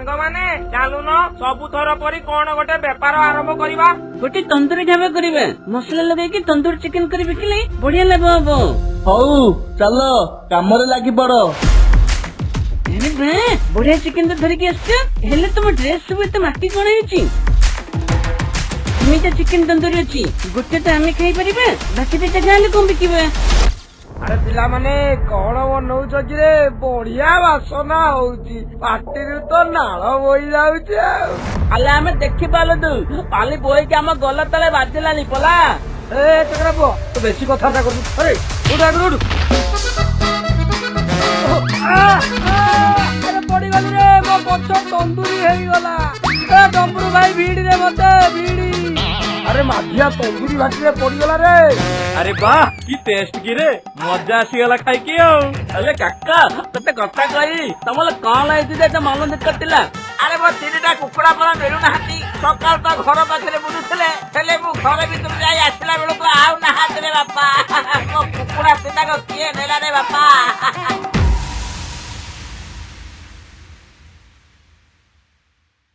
सांग माने चालुन सबुथर परी कौन गोटे बेपार आरंभ करवा गोटे तंदूरी ढाबा करिबे मसला लगेकी तंदूर चिकन करी बिकिले बढ़िया लाभ हबो हऊ चलो कामरे लागी पड़ अरे बे बढ़िया चिकन तो धरिकी आछे हेले तुम ड्रेस सब एते माटी कोन हेची तुमटा चिकन तंदूरी अछि गोटे तो आमे खाई परिबे बाकी देटा गाले कोन बिकिबे अरे पिला माने कौन बनौछ रे बढ़िया वासना होउची पाटिरु तो नाळ बोई जाउची अले आमे देखि पालो तू पाली बोई के हम गला तले बाजिलानी पला ए चकरा पो तो बेसी कथा ता करू अरे उठ आगु उठ अरे पड़ी गली रे मो पछ तंदूरी हेई गला ए डंबरू भाई भीड़ी रे मते भीड़ी अरे माधिया तंदूरी भाटी रे पड़ी गला रे अरे वाह की टेस्ट की रे मजा आसीगला खाई की अरे काका तते कथा कही तमले कौन लाइती जे मन दिक्कतिला अरे वो तीनटा कुकुड़ा पर मिलु नाहाती सकाल तो घर पाखरे बुलुथले हेले मु घर भीतर जाई आसला बेलको आउ नाहाते रे बापा मो कुकुड़ा तीनटा को किए नेला रे बापा